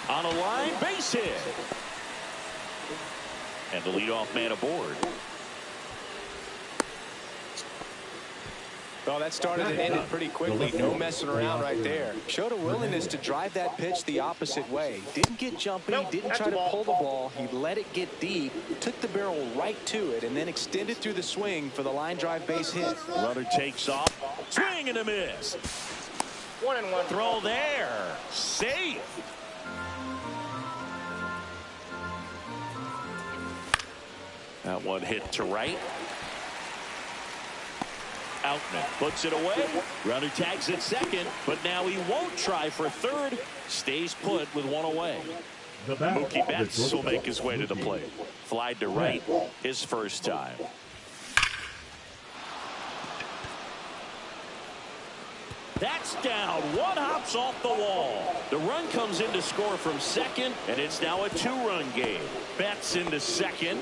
On a line, base hit. And the leadoff man aboard. Well, that started and ended pretty quickly. No messing around right there. Showed a willingness to drive that pitch the opposite way. Didn't get jumpy, didn't try to pull the ball. He let it get deep, took the barrel right to it, and then extended through the swing for the line drive base hit. Runner takes off. Swing and a miss. 1-1. Throw there. Safe. That one hit to right. Outman puts it away. Runner tags at second, but now he won't try for third. Stays put with one away. Mookie Betts will make his way to the plate. Flied to right his first time. That's down. One hops off the wall. The run comes in to score from second, and it's now a two-run game. Betts into second.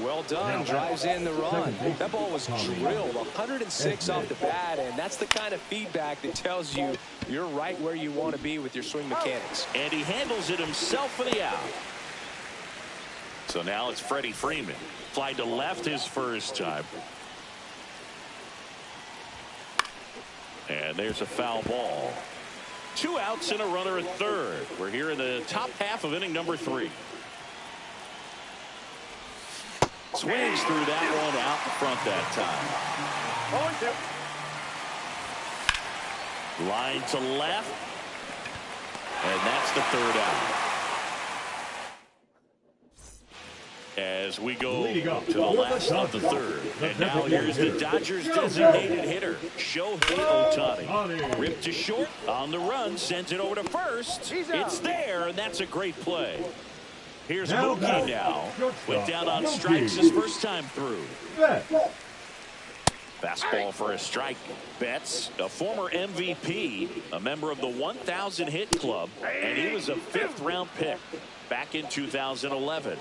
Well done. Drives in the run. That ball was drilled 106 off the bat, and that's the kind of feedback that tells you you're right where you want to be with your swing mechanics. And he handles it himself for the out. So now it's Freddie Freeman. Fly to left his first time. And there's a foul ball. 2 outs and a runner at third. We're here in the top half of inning number 3. Swings through that one out in front that time. Line to left. And that's the third out. As we go to the last of the third. And now here's the Dodgers designated hitter, Shohei Ohtani. Ripped to short, on the run, sends it over to first. It's there, and that's a great play. Here's Mookie now. Went down on strikes his first time through. Fastball for a strike. Betts, a former MVP, a member of the 1,000 hit club, and he was a 5th-round pick back in 2011.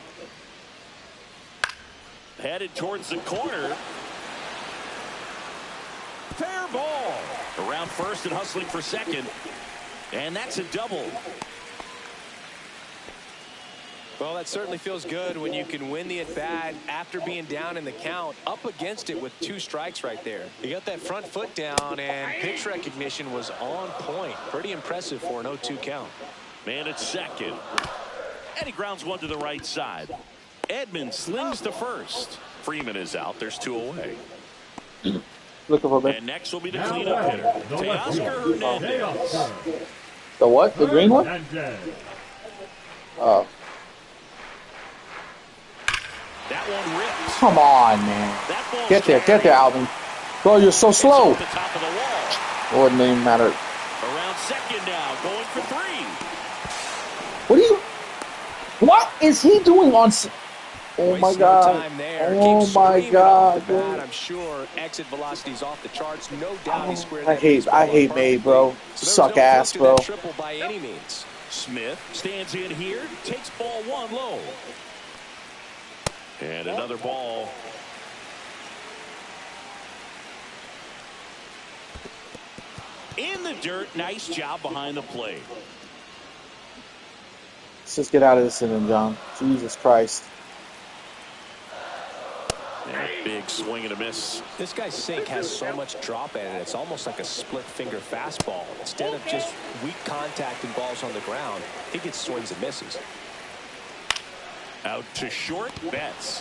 Headed towards the corner. Fair ball. Around first and hustling for second. And that's a double. Well, that certainly feels good when you can win the at-bat after being down in the count, up against it with 2 strikes right there. You got that front foot down, and pitch recognition was on point. Pretty impressive for an 0-2 count. Man at second. And he grounds one to the right side. Edman slings to first. Freeman is out. There's 2 away. And next will be the cleanup hitter, Teoscar Hernandez. The what? The green one? Oh. That one rips. Come on, man. Get there, Alvin. Bro, you're so slow. At the top of the wall. It wouldn't even matter. Around second now, going for 3. What is he doing on? Oh my God. Oh my God. I'm sure exit velocity's off the charts. No doubt he squared. I hate May, bro. Suck ass, bro. Triple by any means. Smith stands in here, takes ball 1 low. And another ball. In the dirt. Nice job behind the plate. Let's just get out of this inning, John. Jesus Christ. And a big swing and a miss. This guy's sink has so much drop in it. It's almost like a split finger fastball. Instead of just weak contact and balls on the ground, he gets swings and misses. Out to short. Betts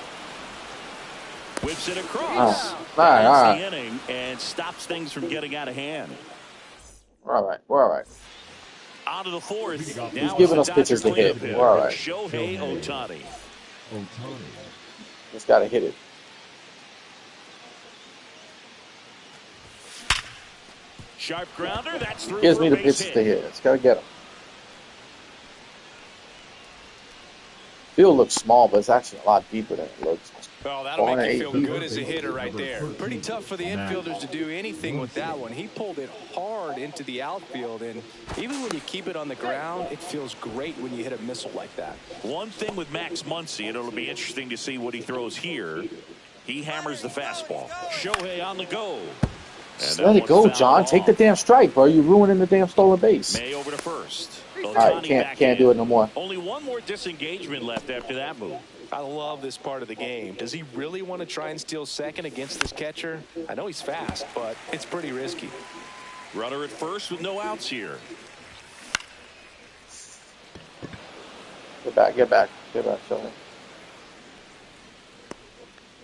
whips it across. All right. The inning and stops things from getting out of hand. We're all right. On to the 4th. He's giving us pitches to hit. We're all right. Shohei Ohtani. Just got to hit it. Sharp grounder. That's through. Gives me the pitches to hit. It's got to get him. Field looks small, but it's actually a lot deeper than it looks. Well, that'll make you feel good as a hitter right there. Pretty tough for the infielders to do anything with that one. He pulled it hard into the outfield, and even when you keep it on the ground, it feels great when you hit a missile like that. One thing with Max Muncy, and it'll be interesting to see what he throws here. He hammers the fastball. Shohei on the go. Just let it go, John. Take the damn strike, bro. You're ruining the damn stolen base. May over to first. All right, can't do it no more. Only one more disengagement left after that move. I love this part of the game. Does he really want to try and steal second against this catcher? I know he's fast, but it's pretty risky. Runner at first with no outs here. Get back, Shohei.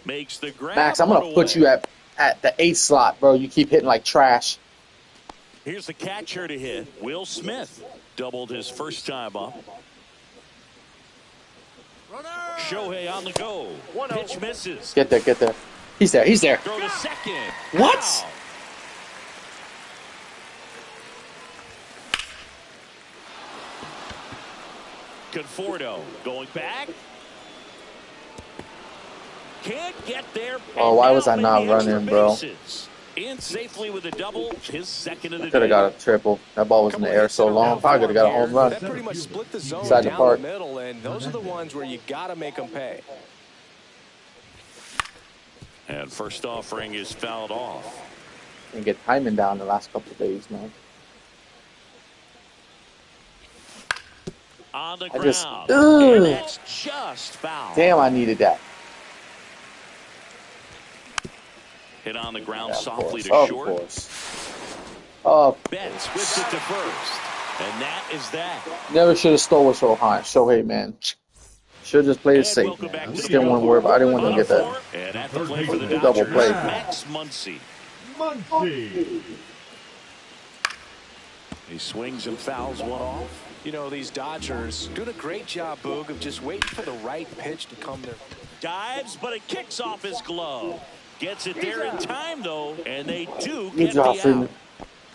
Makes the grab. Max, I'm gonna put you at the 8th slot, bro. You keep hitting like trash. Here's the catcher to hit. Will Smith doubled his first time up. Shohei on the go. Pitch misses. Get there. He's there. Throw to second. What? Wow. Conforto going back. Can't get there. Oh, why was I not running, bro? In safely with a double, his second of the day. Could have got a triple. That ball was in the air so long. Probably could have got a home run. That pretty much split the zone Inside the down park. the middle, and those are the ones where you got to make them pay. And first offering is fouled off. And get timing down the last couple of days, man. On the ground. And that's just foul. Damn, I needed that. Hit on the ground softly to of short. Course. Betts whips it to first. And that is that. Never should have stole with Shohei, man. Should have just played it safe, man. I just didn't want to worry about it. I didn't want to get that. And at the plate for the Dodgers, double play. Max Muncy. He swings and fouls one off. You know, these Dodgers doing a great job, Boog, of just waiting for the right pitch to come there. Dives, but it kicks off his glove. Gets it there in time, though, and they do Good get job, the Freeman. out.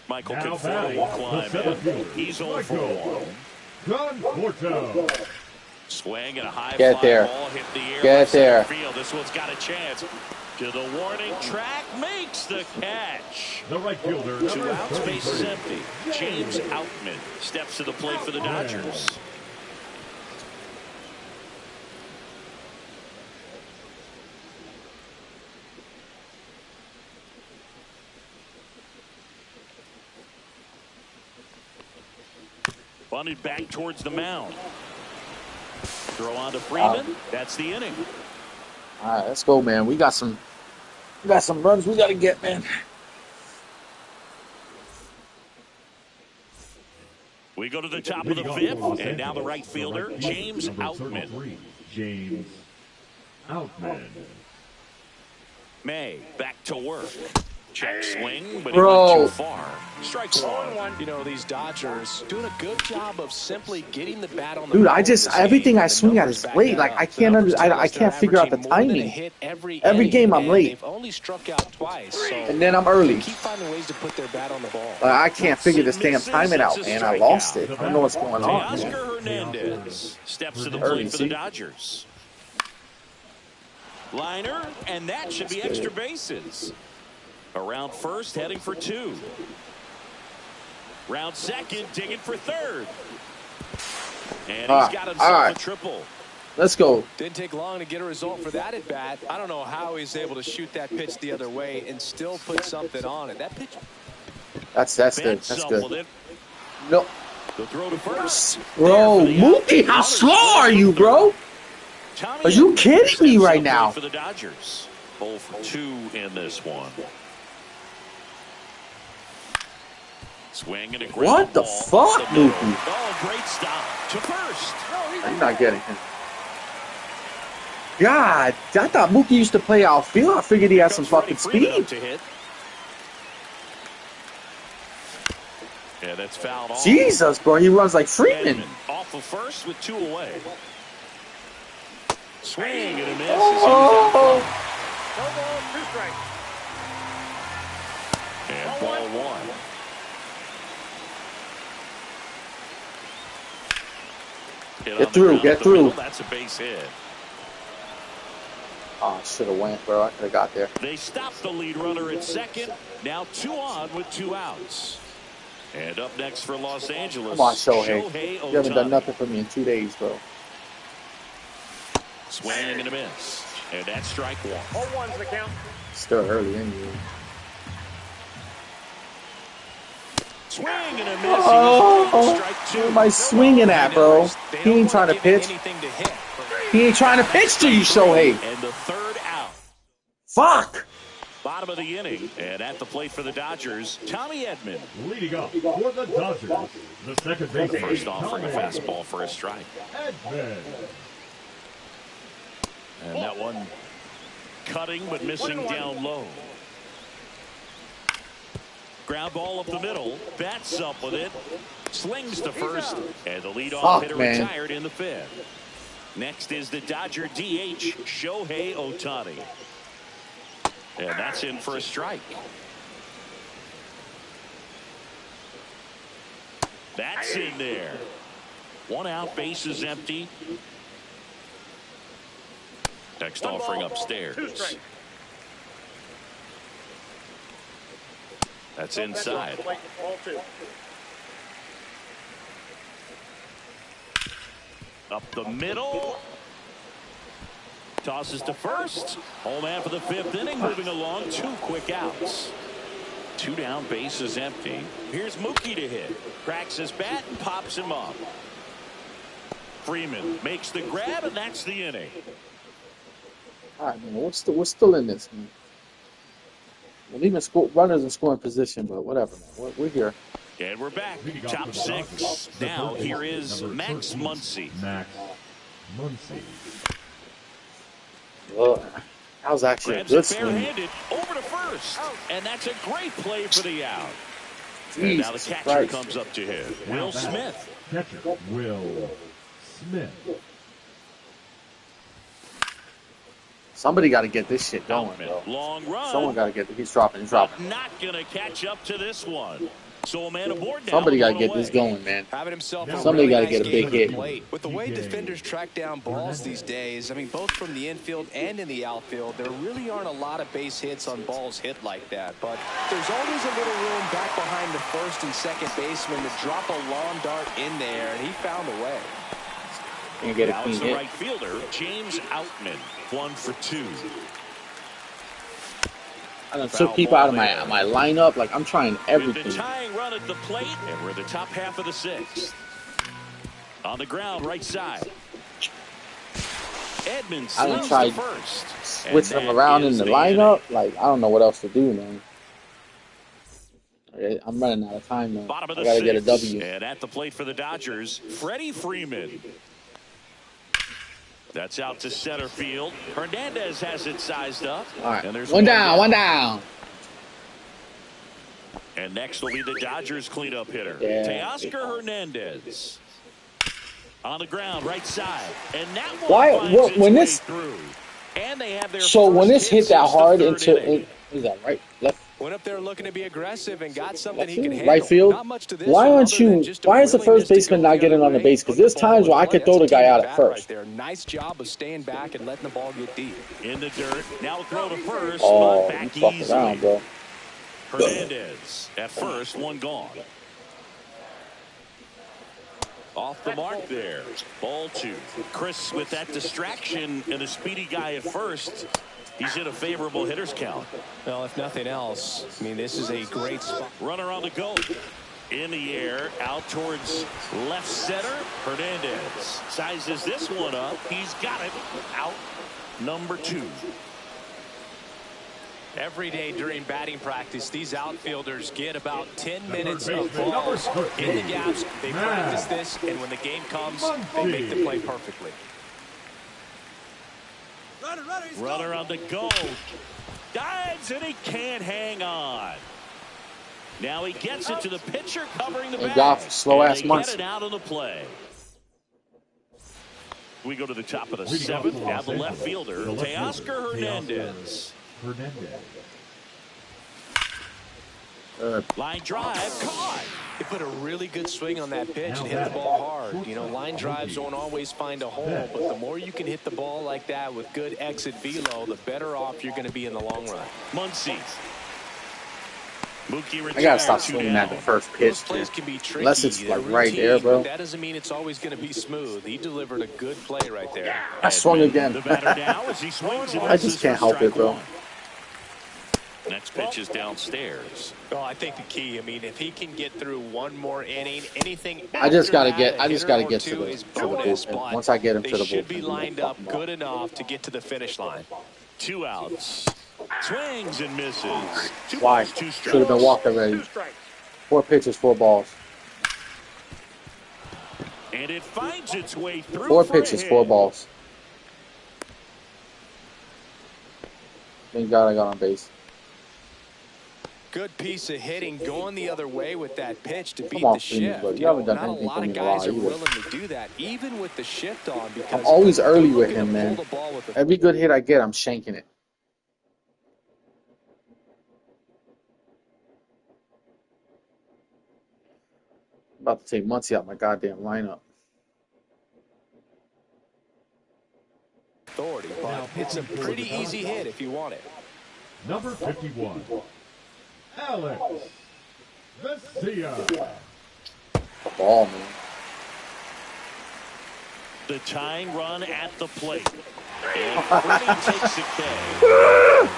Michael Conforto will climb in. He's 0 for 1. Swing and a high Get fly there. ball hit the air. Get left center there. Field. This one's got a chance. To the warning track, makes the catch. The right fielder. 2 outs, base is empty. James Outman steps to the plate for the Dodgers. Bunted back towards the mound. Throw on to Freeman. That's the inning. All right, let's go, man. We got some runs we got to get, man. We go to the top of the 5th, and now the right fielder, James Outman. James Outman. May back to work. Check swing, but Bro. he went too far. Strike one. You know, these Dodgers doing a good job of simply getting the bat on the Dude, ball I just this everything game. I The swing at numbers is back late. that Like up. I The can't numbers tell us I they're can't figure out the averaging more than a timing. hit every Every inning, game I'm and late. They've only struck out twice, so And then I'm early. keep finding ways to put their bat on the ball. I can't figure this damn timing out, man. I lost it. I don't know what's going on. Oscar Man. Hernandez steps to the Early, plate for the see? Dodgers. Liner, and that should be extra bases. Around first, heading for 2. Round second, digging for 3rd. And he's got himself a triple. Let's go. Didn't take long to get a result for that at bat. I don't know how he's able to shoot that pitch the other way and still put something on it. That pitch. That's good. That's good. No, The throw to first. bro, Mookie, how slow are you, bro? Are you kidding me right now? For the Dodgers, 0 for 2 in this one. Swing and a ground What the ball fuck, up the middle. Mookie? Oh, great stop to first. You're not getting him. God, I thought Mookie used to play outfield. I figured he had some fucking speed. To hit. Yeah, that's fouled off. Jesus, bro, he runs like Freeman. Edman off of first with 2 away. Swing and a miss. Oh. No ball, 2 strikes. And ball 1. Get through. That's a base hit. Oh, should have went, bro. I could have got there. They stopped the lead runner at second. Now 2 on with 2 outs. And up next for Los Angeles. Come on, Shohei. Ohtani. You haven't done nothing for me in 2 days, bro. Swing and a miss. And that's strike 1. 0-1's the count. Still early anyway. Swing and a miss. Oh, Strike two. what am I swinging at, bro? He ain't trying to pitch. He ain't trying to pitch to you, Shohei. And the third out. Fuck. Bottom of the inning, and at the plate for the Dodgers, Tommy Edman. Leading up for the Dodgers, the second baseman. First offering a fastball for a strike. Edman. And that one cutting but missing down low. Ground ball up the middle. Bats up with it. Slings to first. And the leadoff hitter retired in the fifth. Next is the Dodger DH, Shohei Ohtani. And that's in for a strike. That's in there. One out, base is empty. Next offering upstairs. That's inside. Up the middle. Tosses to first. Home man for the fifth inning. Moving along. 2 quick outs. 2 down. Base is empty. Here's Mookie to hit. Cracks his bat and pops him up. Freeman makes the grab, and that's the inning. All right, man. We're still in this, man. We're even runners in scoring position, but whatever, man. We're here. And we're back. Top 6. Now here is Max Muncy. Max Muncy. Well, that was actually a good swing. Barehanded over to first, and that's a great play for the out. And now the catcher Christ. comes up to hit. Will Smith. Catcher Will Smith. Somebody got to get this shit going, bro. Long run. Someone got to get. He's dropping. He's dropping. Not gonna catch up to this one. So a man aboard now. Somebody got to get this going, man. Having himself Somebody got to get a big hit. With the way defenders track down balls these days, I mean, both from the infield and in the outfield, there really aren't a lot of base hits on balls hit like that. But there's always a little room back behind the first and second baseman to drop a long dart in there, and he found a way. And get a Now clean it's the hit. right fielder, James Outman, 1 for 2. I done took people out of my lineup. Like, I'm trying With everything. the tying run at the plate, and we're in the top half of the 6th. On the ground, right side. Edmonds I done slings tried to first. switching them around in the lineup. Like, I don't know what else to do, man. Okay, I'm running out of time, man. Bottom of the I got to get a 6th. W. And at the plate for the Dodgers, Freddie Freeman. That's out to center field. Hernandez has it sized up. All right, And there's one down. And next will be the Dodgers cleanup hitter, Yeah. Teoscar Hernandez. On the ground, right side. And that one Why? finds What, its when way this? through. And they have their So when first this hit that since the hard third into, inning. is that right? Left? Went up there looking to be aggressive and got something Left he can field? handle. Right field? Not much to this Why one aren't other than you? just a Why is the willingness first to baseman go not the getting other on the way, base? Because put the there's ball times where I where could it throw the wants. That's a guy out team at bat first. right there. Nice job of staying back and letting the ball get deep. In the dirt. Now a throw to first. Oh, Back you fuck easily. around, bro. Hernandez at first, one gone. Off the mark there. Ball 2. Chris with that distraction and a speedy guy at first. He's in a favorable hitter's count. Well, if nothing else, I mean, this is a great spot. Runner on the go. In the air, out towards left center. Hernandez sizes this one up. He's got it. Out number 2. Every day during batting practice, these outfielders get about 10 minutes of baseman, balls number in the 13, gaps. They practice Max this, and when the game comes, they make the play perfectly. Runner on the go. Dives and he can't hang on. Now he gets it to the pitcher covering the Hey, bag. Goff, slow-ass And they months. get it out of the play. We go to the top of the Leading off 7th. for Now Los the left Angeles, fielder, the left Teoscar fielder, Hernandez. Hernandez. Line drive, caught. He put a really good swing on that pitch and hit the ball hard. You know, line drives don't always find a hole, but the more you can hit the ball like that with good exit velo, the better off you're going to be in the long run. Muncy. Mookie retired. I gotta stop 2 swinging at the down. first Those pitch, plays man. can be tricky. Unless it's They're like right there, routine, bro. but that doesn't mean it's always going to be smooth. He delivered a good play right there. I swung again. The batter now as he swings and I just misses can't for help it, strike bro. 1. Next next pitch is downstairs. Well, I think the key, I mean, if he can get through one more inning, anything I just gotta after get. that, I just gotta get to the bonus, bullpen. but Once I get him to the they bullpen, should be we don't lined talk up about good enough to get to the finish line. 2 outs. Swings and misses. 2 Why? balls, 2 Should have been strikes. walked already. 2 strikes. 4 pitches, 4 balls. And it finds its way through 4 for a pitches, hit. 4 balls. Thank God I got on base. Good piece of hitting going the other way with that pitch to beat on, the Freeman, shift. bro. You You know, haven't done not a anything lot for of me in a guys while are either. willing to do that, even with the shift on. Because I'm always they're early with looking to him, man. pull the ball with the Every good hit I get, I'm shanking it. I'm about to take Muncie out my goddamn lineup. authority, but it's a pretty easy hit if you want it. Number 51, Alex Vesia. Ball, man. The tying run at the plate. And Freddie takes a K.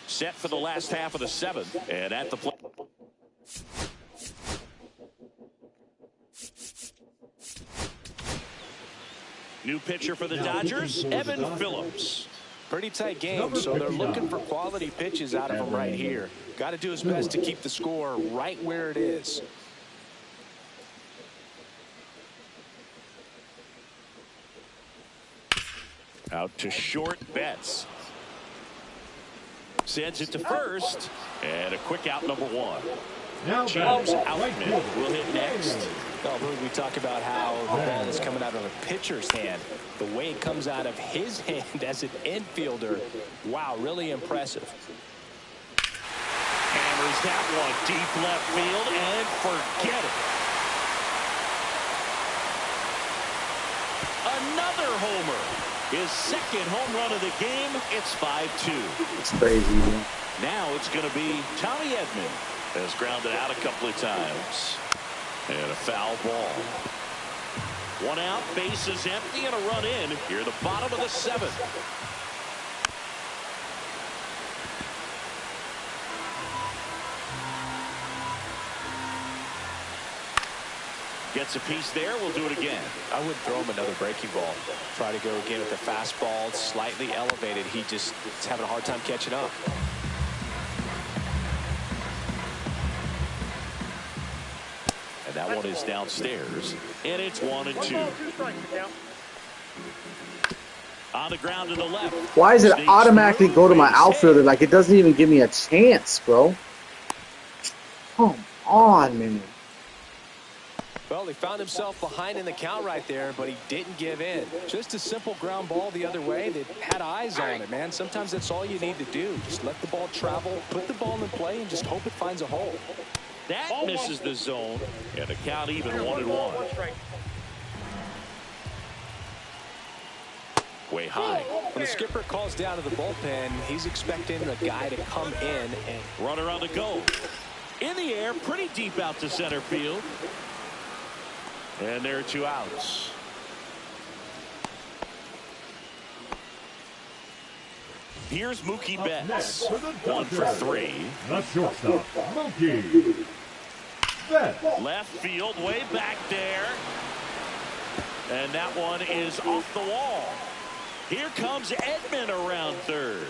Set for the last half of the 7th. And at the plate. New pitcher for the Dodgers, Evan Phillips. Pretty tight game, so they're looking for quality pitches out of him right here. Got to do his best to keep the score right where it is. Out to short, Betts. Sends it to first. And a quick out, number 1. Now James batting, Outman will hit next. Well, we talk about how the ball is coming out of a pitcher's hand. The way it comes out of his hand as an infielder, wow, really impressive. Hammers that one deep left field and forget it. Another homer. His 2nd home run of the game. It's 5-2. It's crazy, man. Now it's going to be Tommy Edman. Has grounded out a couple of times. And a foul ball. 1 out, bases empty, and a run in. Here at the bottom of the 7th. Gets a piece there. We'll do it again. I would throw him another breaking ball. Try to go again with the fastball. It's slightly elevated. He just is having a hard time catching up. And that one is downstairs. And it's 1-2. 2 strikes to count. On the ground to the left. Why does it Sneaks automatically through, go to my base outfielder? hit. Like, it doesn't even give me a chance, bro. Come on, man. Well, he found himself behind in the count right there, but he didn't give in. Just a simple ground ball the other way that had eyes on it, man. Sometimes that's all you need to do. Just let the ball travel, put the ball in play, and just hope it finds a hole. That misses the zone. And the count even 1-1. 1 strike. Way high. When the skipper calls down to the bullpen, he's expecting the guy to come in and Runner on the go. In the air, pretty deep out to center field. And there are 2 outs. Here's Mookie Betts. 1 for 3. The shortstop, Mookie Betts. Left field, way back there. And that one is off the wall. Here comes Edman around third.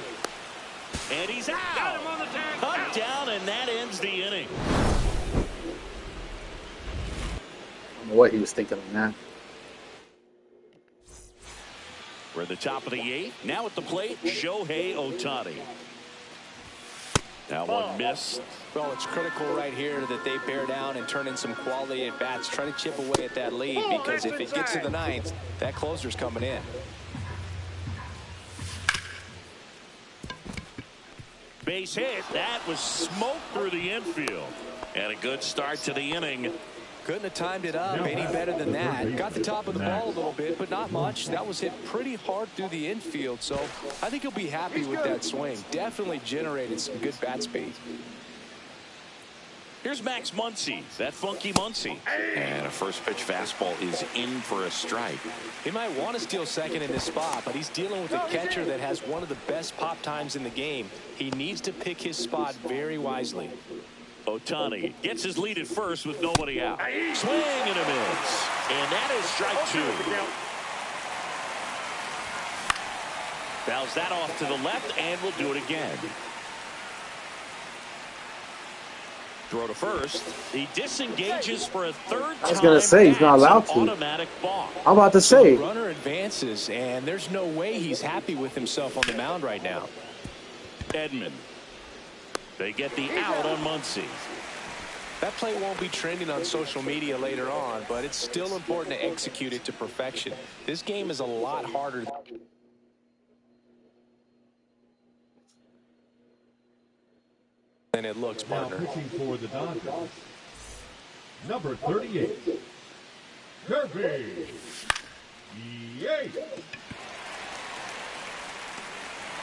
And he's out. Got him on the tag. Cut down, and that ends the inning. I don't know what he was thinking on that. We're at the top of the 8th. Now at the plate, Shohei Ohtani. That one missed. well, it's critical right here that they bear down and turn in some quality at bats. Try to chip away at that lead, because if it gets to the 9th, that closer's coming in. Base hit. That was smoke through the infield. And a good start to the inning. Couldn't have timed it up any better than that. Got the top of the ball a little bit, but not much. That was hit pretty hard through the infield, so I think he'll be happy with that swing. Definitely generated some good bat speed. Here's Max Muncy, that funky Muncy. And a first pitch fastball is in for a strike. He might want to steal second in this spot, but he's dealing with a catcher that has one of the best pop times in the game. He needs to pick his spot very wisely. Ohtani gets his lead at first with nobody out. Swing and a miss. And that is strike 2. Fouls that off to the left, and we'll do it again. Throw to first. He disengages for a third time. I was going to say, he's not allowed to. Automatic ball. I'm about to say. The runner advances, and there's no way he's happy with himself on the mound right now. Edman. They get the out on Muncy. That play won't be trending on social media later on, but it's still important to execute it to perfection. This game is a lot harder than it looks, partner. Now pitching for the Dodgers, number 38, Kirby Yates.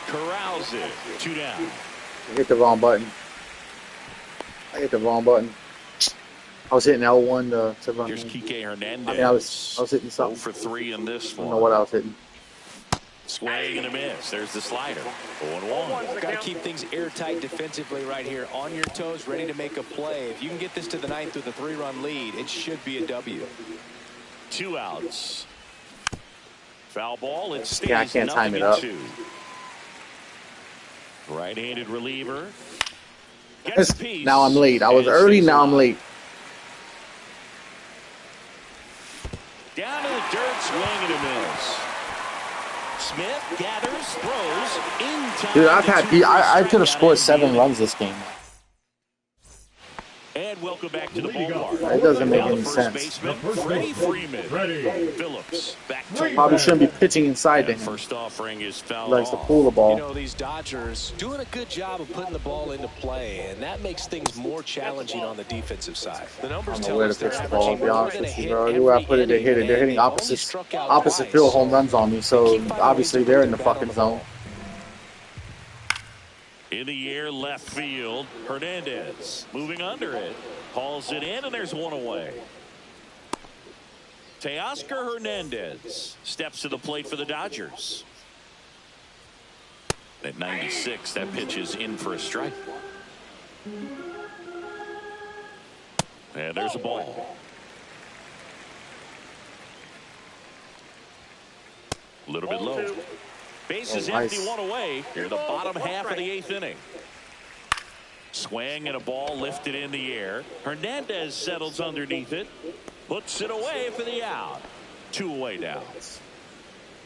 Corrals it. 2 down. I hit the wrong button. I was hitting L1 to run. Here's Kike Hernandez. I mean, I was hitting 0 something. for 3 in this I one. don't know what I was hitting. Swing and a miss. There's the slider. 0-1. Got to keep things airtight defensively right here. On your toes, ready to make a play. If you can get this to the 9th with a 3-run lead, it should be a W. 2 outs. Foul ball. It stays I can't time it up. 2. Right-handed reliever. Now I'm late. I was early, now I'm late. Down to the dirt, swing and a miss. Smith gathers, throws, in time. Dude, I could have scored 7 runs this game. And welcome back to the ballpark. It doesn't make any sense. Freddie Freeman. Phillips back to Probably shouldn't be pitching inside to him. First offering is fouled He likes to off. pull the ball. You know, these Dodgers doing a good job of putting the ball into play, and that makes things more challenging on the defensive side. The numbers I don't know tell where to us they're pitch the ball, to be averaging more honest than a with you, hit bro. Anywhere I put it, they hit it. They're hitting opposite field home runs on me, so obviously they're in the fucking zone. In the air, left field. Hernandez moving under it. Hauls it in, and there's 1 away. Teoscar Hernandez steps to the plate for the Dodgers. At 96, that pitch is in for a strike. And there's a ball. A little bit low. Base is empty, 1 away. Here, the bottom half of the 8th inning. Swing and a ball lifted in the air. Hernandez settles underneath it. Puts it away for the out. 2 away now.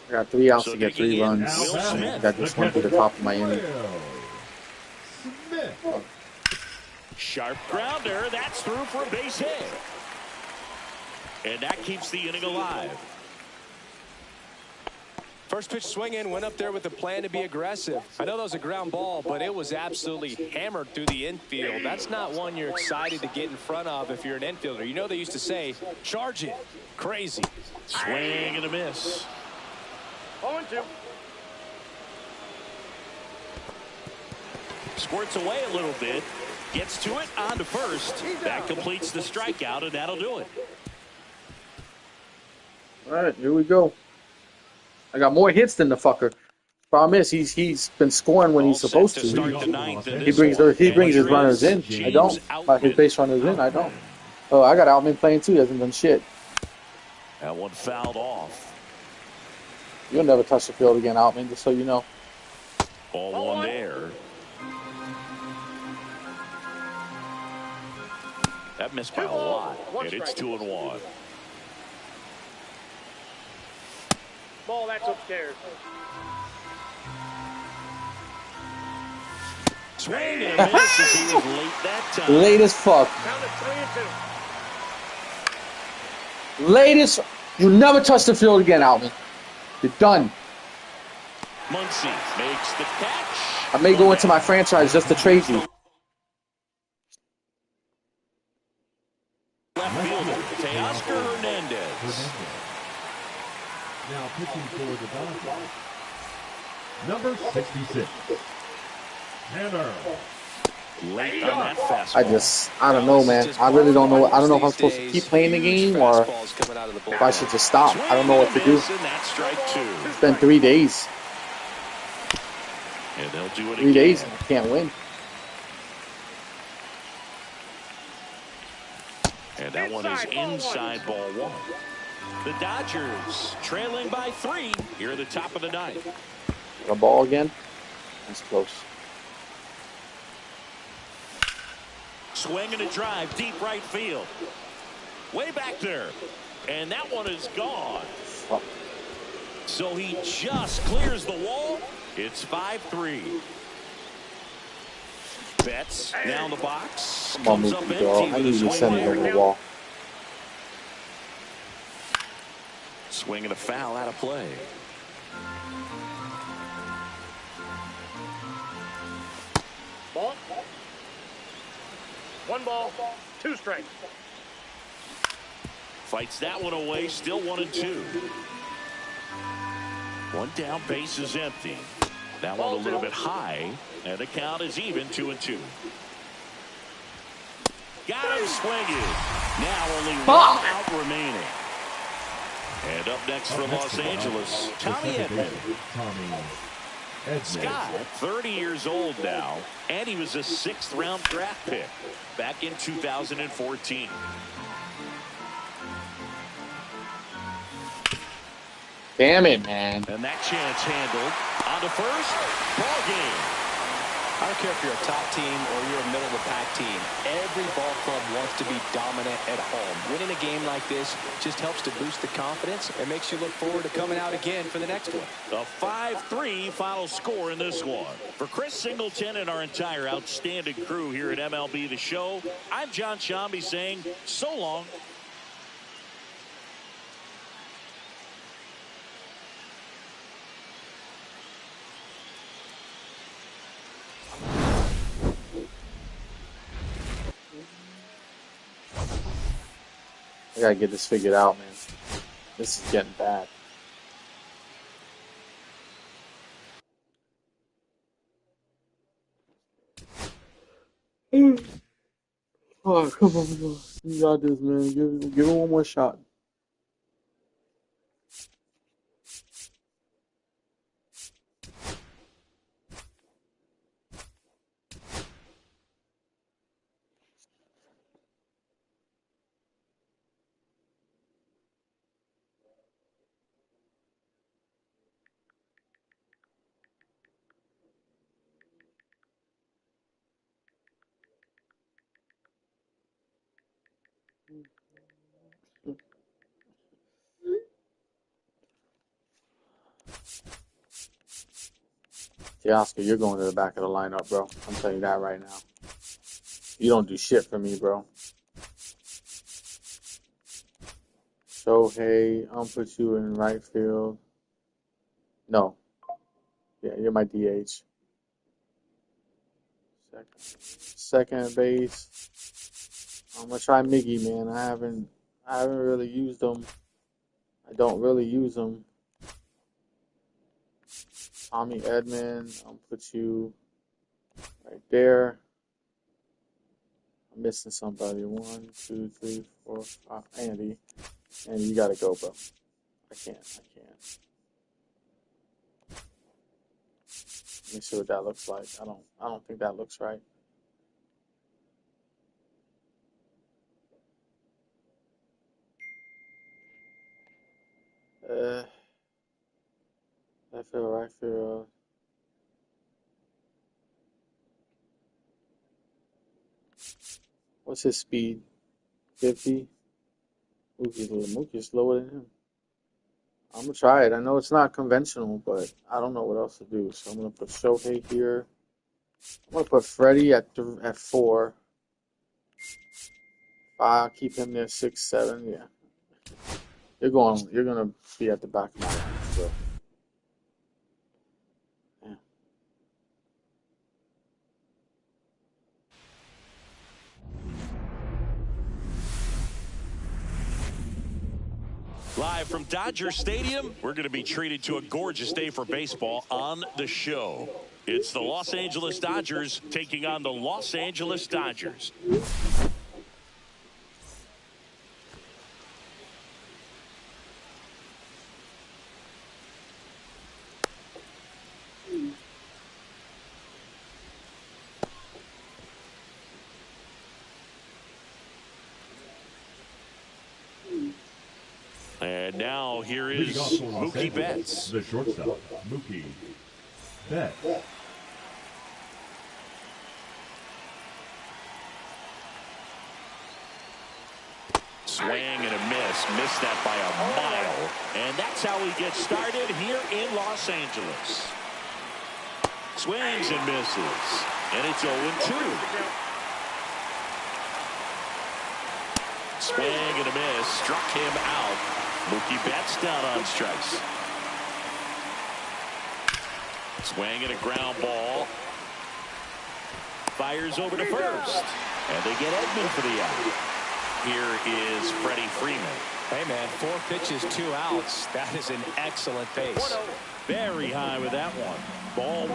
I got 3 outs So to get digging 3 in, runs. Will Smith. That just went to the top of my inning. Sharp grounder. That's through for a base hit. And that keeps the inning alive. First pitch swing in, went up there with a plan to be aggressive. I know that was a ground ball, but it was absolutely hammered through the infield. That's not one you're excited to get in front of if you're an infielder. You know they used to say, charge it. Crazy. Swing and a miss. 0-2. Squirts away a little bit. Gets to it, on to first. That completes the strikeout, and that'll do it. All right, here we go. I got more hits than the fucker. Problem is, he's been scoring when he's supposed to. He brings his runners in. I don't. His base runners in. I don't. Oh, I got Outman playing too. He hasn't done shit. That one fouled off. You'll never touch the field again, Outman. Just so you know. Ball 1 there. That missed by a lot, and it's 2-1. Ball, that's upstairs. Swing and a miss as he was late that time. Late as fuck. Down to 3-2. Late as. You never touch the field again, Outman. You're done. Muncy makes the catch. I may go into my franchise just to trade you. Left fielder, Teoscar Hernandez. Now pitching for the Dodgers, number 66, Tanner Late on that fastball. I don't know, man. I really don't know. I don't know if I'm supposed to keep playing the game or if I should just stop. I don't know what to do. It's been 3 days. And they'll do it 3 days and I can't win. And that one is inside ball one. The Dodgers trailing by 3 here at the top of the ninth. The ball again. That's close. Swing and a drive, deep right field. Way back there. And that one is gone. Oh. So he just clears the wall. It's 5-3. Betts down the box. Come on, Mookie, dog. I need you to send it over the wall. Swing and a foul out of play. Ball. 1 ball, 2 strikes. Fights that one away, still 1-2. One down, base is empty. That one a little bit high, and the count is even 2-2. Got him swinging. Now only 1 out remaining. And up next for Los Angeles, Tommy Edman. Scott, 30 years old now, and he was a 6th-round draft pick back in 2014. Damn it, man. And that chance handled. On to first. Ball game. I don't care if you're a top team or you're a middle-of-the-pack team. Every ball club wants to be dominant at home. Winning a game like this just helps to boost the confidence and makes you look forward to coming out again for the next one. A 5-3 final score in this one. For Chris Singleton and our entire outstanding crew here at MLB The Show, I'm John Shambi saying so long. I gotta get this figured out, man. This is getting bad. Oh, come on, bro. You got this, man. Give it one more shot. Oscar, you're going to the back of the lineup, bro. I'm telling you that right now. You don't do shit for me, bro. Shohei, I'll put you in right field. No. Yeah, you're my DH. Second base. I'm gonna try Miggy, man. I haven't really used them. I don't really use them. Tommy Edman, I'll put you right there. I'm missing somebody. 1, 2, 3, 4, 5. Andy, you gotta go, bro. I can't. Let me see what that looks like. I don't think that looks right. Left field, right field. What's his speed? 50? Mookie's lower than him. I'm going to try it. I know it's not conventional, but I don't know what else to do. So I'm going to put Shohei here. I'm going to put Freddie at 4. I'll keep him there 6, 7. Yeah. You're going to be at the back of my line, bro. Yeah. Live from Dodger Stadium, we're going to be treated to a gorgeous day for baseball on the show. It's the Los Angeles Dodgers taking on the Los Angeles Dodgers. And now here is Mookie Betts. The shortstop, Mookie Betts. Swing and a miss. Missed that by a mile. And that's how we get started here in Los Angeles. Swings and misses. And it's 0-2. Swing and a miss. Struck him out. Mookie Betts down on strikes. Swing and a ground ball. Fires over to first. And they get Edman for the out. Here is Freddie Freeman. Hey, man, 4 pitches, 2 outs. That is an excellent pace. Very high with that one. Ball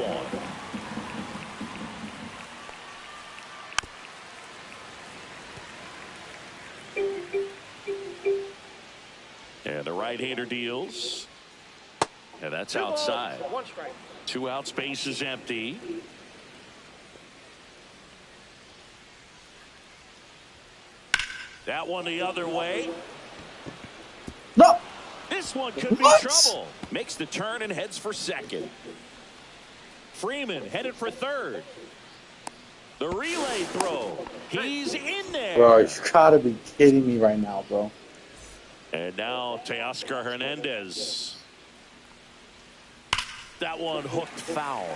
1. And the right-hander deals. And that's outside. 1 strike. 2 outs, base is empty. That one the other way. No. This one could be trouble. Makes the turn and heads for second. Freeman headed for third. The relay throw. He's in there. Bro, you gotta be kidding me right now, bro. And now Teoscar Hernandez. That one hooked foul.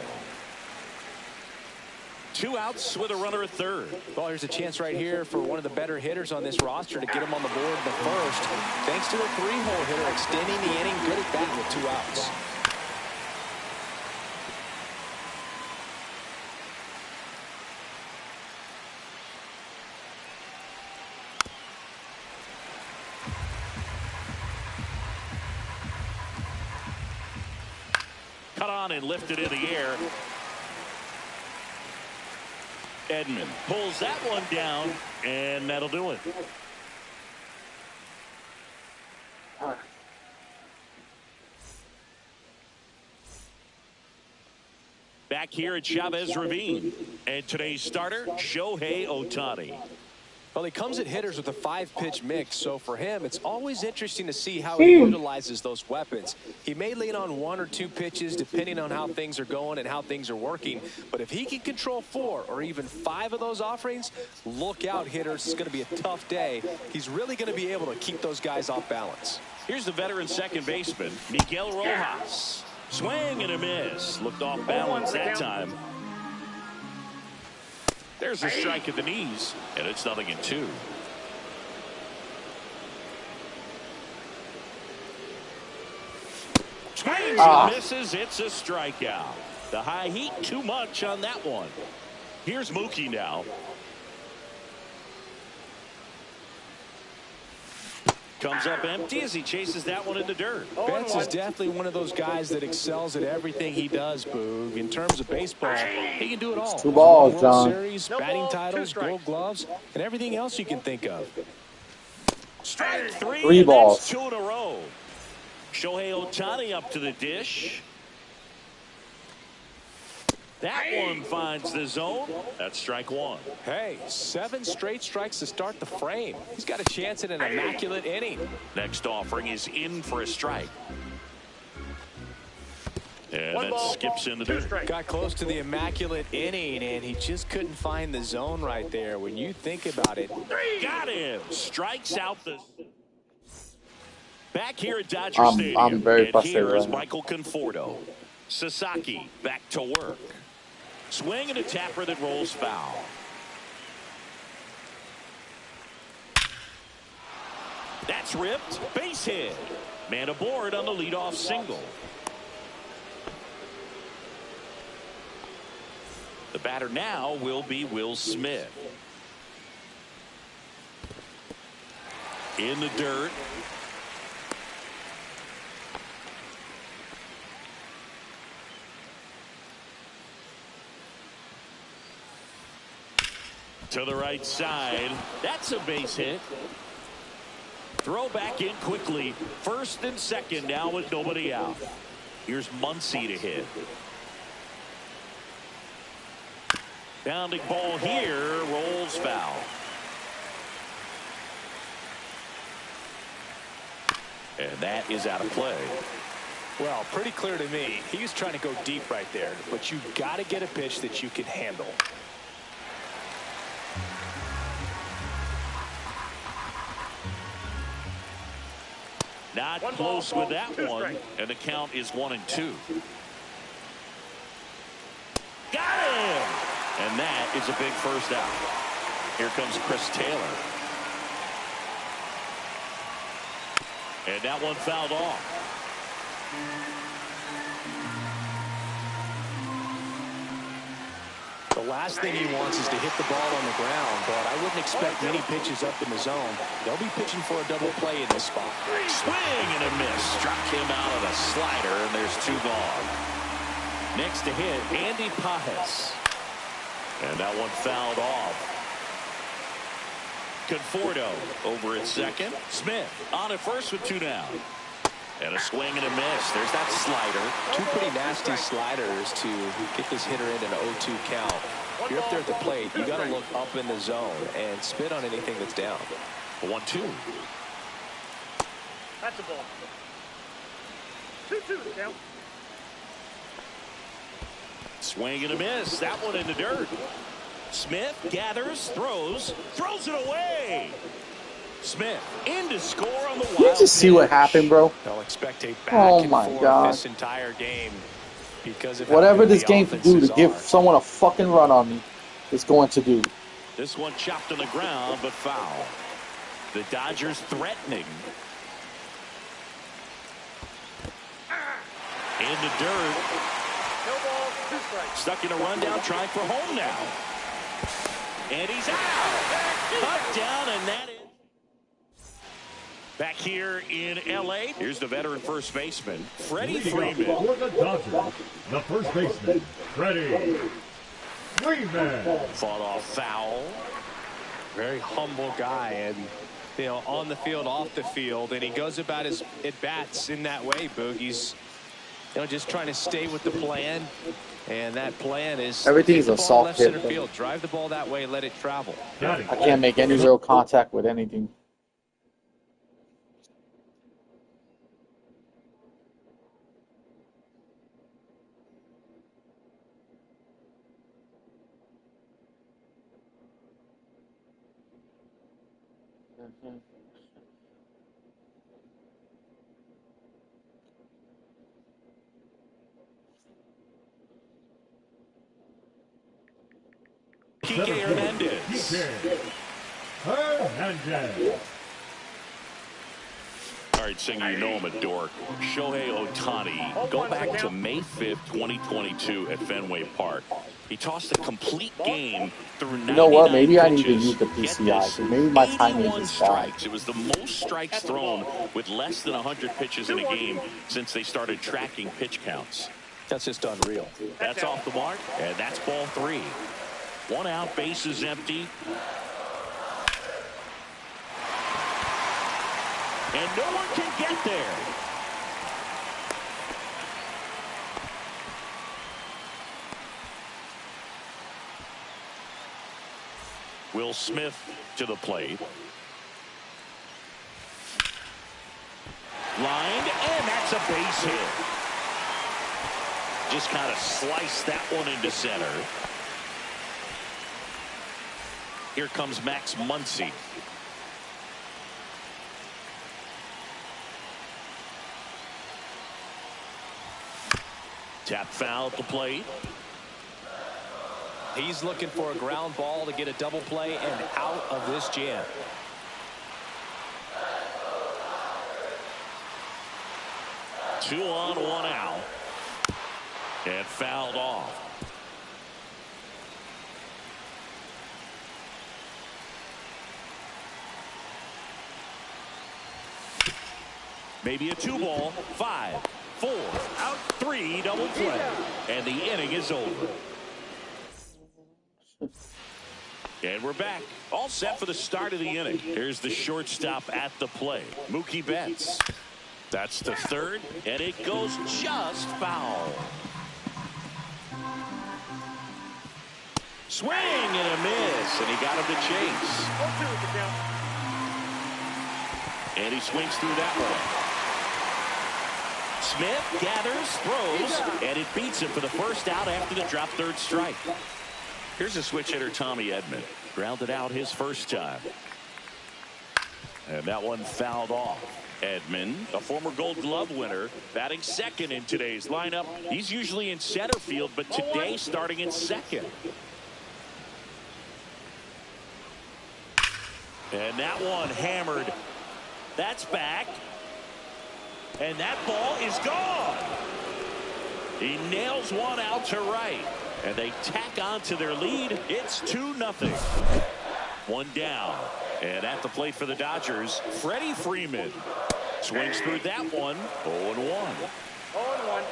2 outs with a runner at third. Well, here's a chance right here for one of the better hitters on this roster to get him on the board in the first. Thanks to a 3-hole hitter extending the inning. Good at that with 2 outs. Cut on and lifted in the air. Edman pulls that one down, and that'll do it. Back here at Chavez Ravine, and today's starter, Shohei Ohtani. Well, he comes at hitters with a 5-pitch mix, so for him, it's always interesting to see how he utilizes those weapons. He may lean on 1 or 2 pitches depending on how things are going and how things are working, but if he can control 4 or even 5 of those offerings, look out, hitters. It's going to be a tough day. He's really going to be able to keep those guys off balance. Here's the veteran second baseman, Miguel Rojas. Swing and a miss. Looked off balance that time. There's a strike at the knees, and it's 0-2. Swings and misses. It's a strikeout. The high heat, too much on that one. Here's Mookie now. Comes up empty as he chases that one in the dirt. Betts is definitely one of those guys that excels at everything he does, Boog. In terms of baseball, he can do it all. 2 balls, World John. Series, batting titles, gold gloves, and everything else you can think of. Strike 3, 3 balls. That's 2 in a row. Shohei Ohtani up to the dish. That one finds the zone. That's strike 1. Hey, 7 straight strikes to start the frame. He's got a chance at an immaculate inning. Next offering is in for a strike. And that skips in the dirt. Got close to the immaculate inning, and he just couldn't find the zone right there. When you think about it. Got him. Strikes out the... Back here at Dodger Stadium. I'm very and frustrated here is right now. Michael Conforto. Sasaki back to work. Swing and a tapper that rolls foul. That's ripped. Base hit. Man aboard on the leadoff single. The batter now will be Will Smith. In the dirt. To the right side. That's a base hit. Throw back in quickly. First and second now with nobody out. Here's Muncy to hit. Bounding ball here. Rolls foul. And that is out of play. Well, pretty clear to me. He was trying to go deep right there. But you've got to get a pitch that you can handle. Not close with that one. And the count is 1-2. Got him! And that is a big first out. Here comes Chris Taylor. And that one fouled off. The last thing he wants is to hit the ball on the ground, but I wouldn't expect many pitches up in the zone. They'll be pitching for a double play in this spot. Swing and a miss. Struck him out of a slider, and there's 2 gone. Next to hit, Andy Pages. And that one fouled off. Conforto over at second. Smith on at first with 2 down. And a swing and a miss. There's that slider. 2 pretty nasty sliders to get this hitter in an 0-2 count. If you're up there at the plate, you got to look up in the zone and spit on anything that's down. 1-2. That's a ball. 2-2 count. Swing and a miss. That one in the dirt. Smith gathers, throws it away. Smith in to score on the wild. Did you just see what happened, bro? They'll expect a back Oh my and God. forth this entire game because of Whatever this game can do to give someone a fucking run on me, it's going to do. This one chopped on the ground, but foul. The Dodgers threatening. In the dirt. No ball, 2 strikes. Stuck in a rundown, trying for home now. And he's out. Cut down, and that is. Back here in L.A., here's the veteran first baseman, Freddie Freeman. For the Dodgers, the first baseman, Freddie Freeman. Fought off foul. Very humble guy, and you know, on the field, off the field, and he goes about his at-bats in that way, Boog. He's just trying to stay with the plan, and that plan is everything's a soft left hit. center field. Drive the ball that way, let it travel. I can't make any real contact with anything. Kike Hernandez. Kike Hernandez. All right, Singer, you know him a dork. Shohei Ohtani. Go back to May 5th, 2022 at Fenway Park. He tossed a complete game through 99 You know what? Maybe I need to pitches. use the PCI. Maybe my timing is bad. Strikes. It was the most strikes thrown with less than 100 pitches in a game since they started tracking pitch counts. That's just unreal. That's off the mark, and that's ball 3. 1 out, bases empty. And no one can get there. Will Smith to the plate. Lined, and that's a base hit. Just kind of sliced that one into center. Here comes Max Muncy. Tap foul at the plate. He's looking for a ground ball to get a double play and out of this jam. Two on, 1 out. And fouled off. Maybe a 2-ball. 5, 4, out 3, double play. And the inning is over. And we're back. All set for the start of the inning. Here's the shortstop at the plate, Mookie Betts. That's the third, and it goes just foul. Swing and a miss, and he got him to chase. And he swings through that one. Smith gathers, throws, and it beats him for the first out after the drop third strike. Here's a switch hitter, Tommy Edman. Grounded out his first time. And that one fouled off. Edman, a former Gold Glove winner, batting second in today's lineup. He's usually in center field, but today starting in second. And that one hammered. That's back. And that ball is gone. He nails one out to right. And they tack on to their lead. It's 2-0. One down. And at the plate for the Dodgers, Freddie Freeman. Swings through that one. 0-1. 0-1.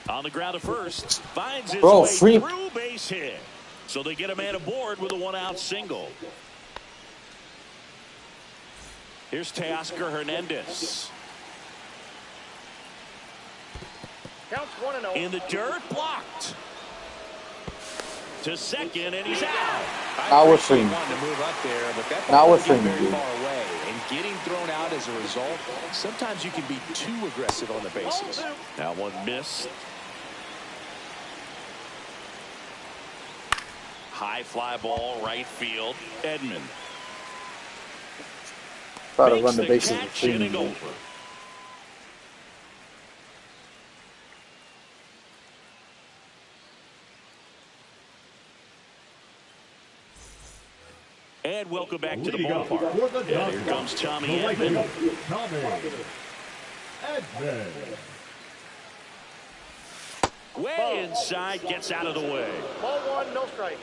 On the ground at first. Finds his way through base hit. So they get a man aboard with a one-out single. Here's Teoscar Hernandez. Counts 1-0. In the dirt, blocked. To second, and he's out. Now we're Freeman. Now we're Freeman. Far away, and getting thrown out as a result. Sometimes you can be too aggressive on the bases. That one missed. High fly ball, right field. Edman. Try to run the bases with Freeman. And welcome back to the ballpark. And here comes Tommy Edman. Way inside, gets out of the way. Ball 1, no strike.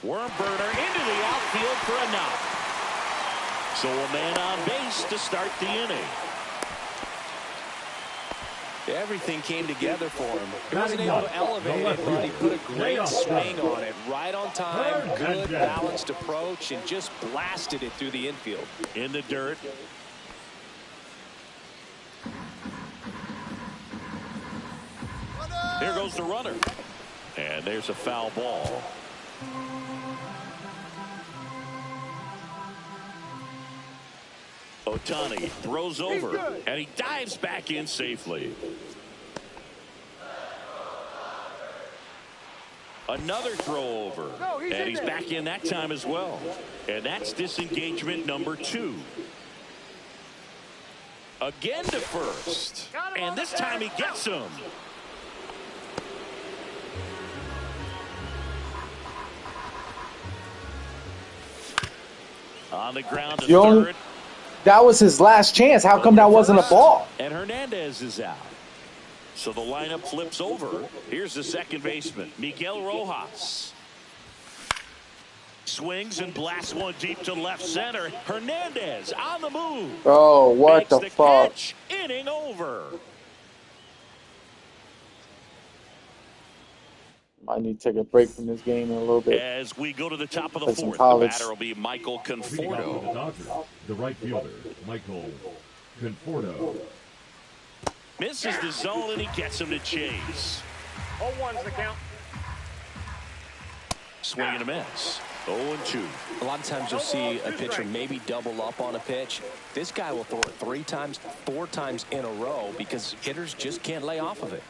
Worm burner into the outfield for a knock. So a man on base to start the inning. Everything came together for him. He wasn't able to elevate it, but he put a great swing on it. Right on time, good balanced approach, and just blasted it through the infield. In the dirt. There goes the runner. And there's a foul ball. Ohtani throws over, and he dives back in safely. Another throw over, and he's back in that time as well. And that's disengagement number 2. Again to first, and this time he gets him. On the ground to third. That was his last chance. How come that wasn't a ball? And Hernandez is out. So the lineup flips over. Here's the second baseman, Miguel Rojas. Swings and blasts one deep to left center. Hernandez on the move. Oh, what the fuck? Catch. Inning over. I need to take a break from this game in a little bit. As we go to the top of the fourth, the batter will be Michael Conforto. The right fielder, Michael Conforto. Misses the zone, and he gets him to chase. 0-1's the count. Swing and a miss. 0-2. A lot of times you'll see a pitcher maybe double up on a pitch. This guy will throw it 3 times, 4 times in a row because hitters just can't lay off of it.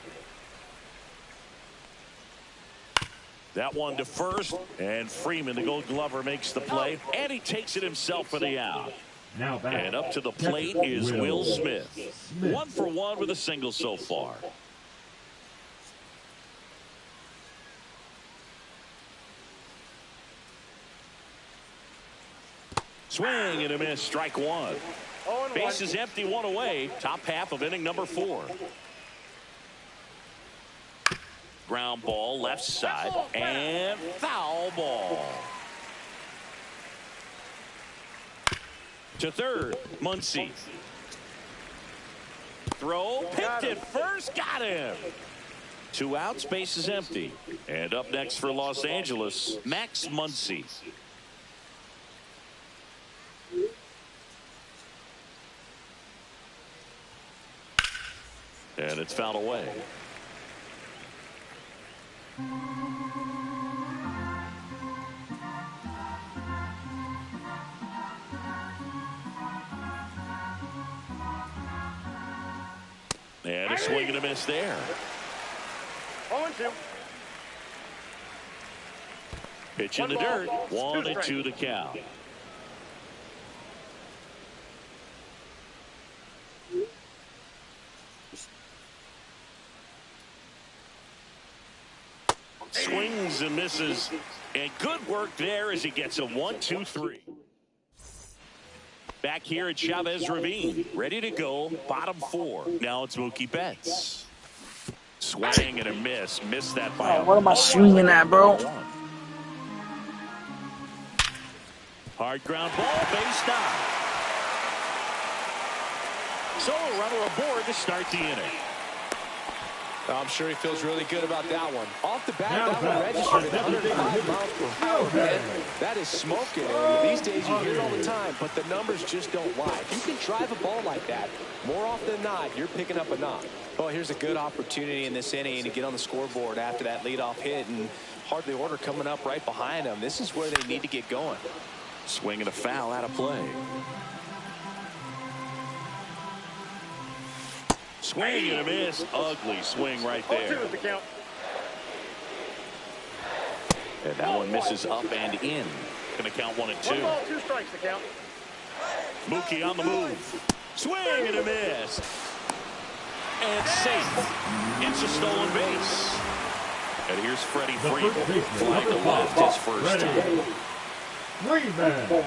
That one to first, and Freeman, the Gold Glover, makes the play, and he takes it himself for the out. Now back. And up to the plate is Will Smith. 1 for 1 with a single so far. Swing and a miss, strike 1. Base is empty, 1 away. Top half of inning number 4. Ground ball, left side, and foul ball. To third, Muncy. Throw, picked it first, got him. 2 outs, base is empty. And up next for Los Angeles, Max Muncy. And it's fouled away. And a swing and a miss there. 0-2. Pitch in the dirt. 1-2 to count. Swings and misses. And good work there as he gets a 1-2-3. Back here at Chavez Ravine. Ready to go. Bottom 4. Now it's Mookie Betts. Swing and a miss. Missed that by what am I swinging at, bro? Hard ground ball. Base down. So a runner aboard to start the inning. I'm sure he feels really good about that one. Off the bat, that one registered at 105 miles per hour, man. That is smoking. And these days you hear it all the time, but the numbers just don't lie. If you can drive a ball like that, more often than not, you're picking up a knock. Well, here's a good opportunity in this inning to get on the scoreboard after that leadoff hit, and hardly order coming up right behind them. This is where they need to get going. Swing and a foul out of play. Swing and a miss. Ugly swing right there. 0-2 is the count. And that one misses up and in. Going to count 1-2. 1 ball, 2 strikes the count. Mookie on the move. Swing and a miss. And safe. It's a stolen base. And here's Freddie Freeman. Flying to left his first time. Freeman.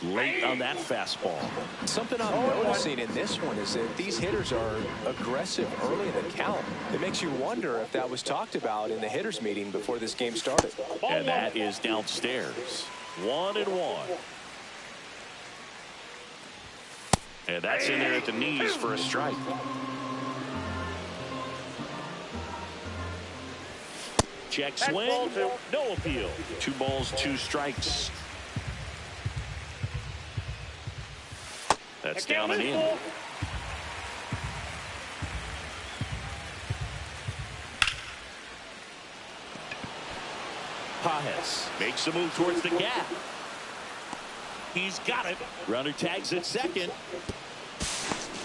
Late on that fastball. Something I'm noticing in this one is that these hitters are aggressive early in the count. It makes you wonder if that was talked about in the hitters meeting before this game started. And that is downstairs. 1-1. And that's in there at the knees for a strike. Check swing. No appeal. 2 balls, 2 strikes. That's down and in. Pages makes a move towards the gap. He's got it. Runner tags at second.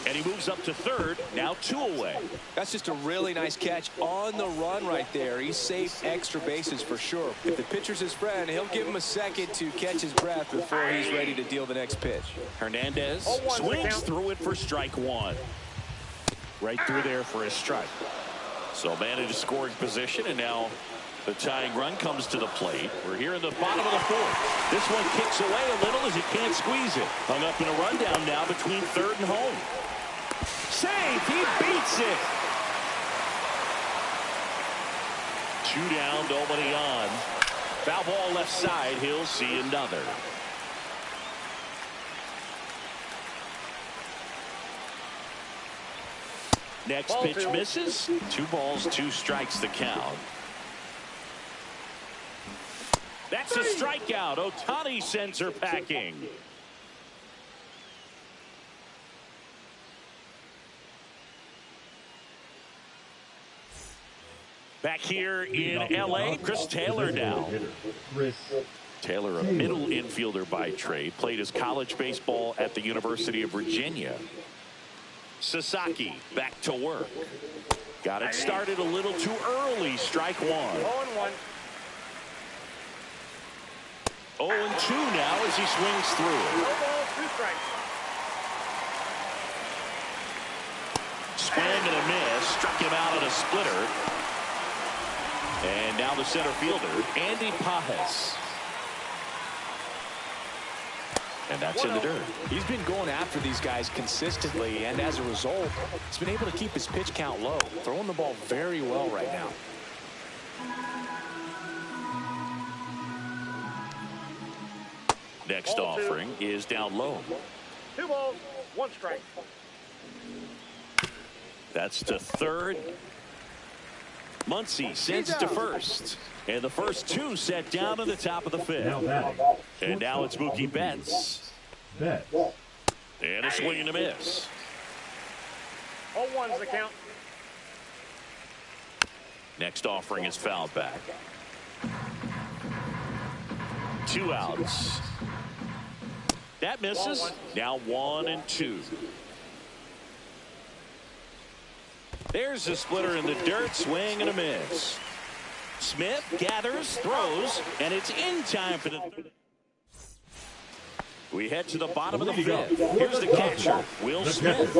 And he moves up to third. Now 2 away. That's just a really nice catch on the run right there. He saved extra bases for sure. If the pitcher's his friend, he'll give him a second to catch his breath before he's ready to deal the next pitch. Hernandez swings through it for strike 1. Right through there for a strike. So man in a scoring position, and now the tying run comes to the plate. We're here in the bottom of the 4th. This one kicks away a little as he can't squeeze it. Hung up in a rundown now between third and home. Save! He beats it! 2 down, nobody on. Foul ball left side. He'll see another. Next pitch misses. 2 balls, 2 strikes the count. That's a strikeout. Ohtani sends her packing. Back here in L.A., Chris Taylor now. Taylor, a middle infielder by trade, played his college baseball at the University of Virginia. Sasaki back to work. Got it started a little too early. Strike 1. 0-1. 0-2 now as he swings through. 4 balls, 2 strikes. Swing and a miss. Struck him out on a splitter. And now the center fielder, Andy Pages. And that's in the dirt. He's been going after these guys consistently, and as a result, he's been able to keep his pitch count low, throwing the ball very well right now. Next offering is down low. 2 balls, 1 strike. That's to third. Muncy sends to first. And the first 2 set down to the top of the 5th. And now it's Mookie Betts. And a swing and a miss. 0-1's the count. Next offering is fouled back. 2 outs. That misses. Now 1 and 2. There's a splitter in the dirt. Swing and a miss. Smith gathers, throws, and it's in time for the third. We head to the bottom of the 5th. Here's the catcher, Will Smith.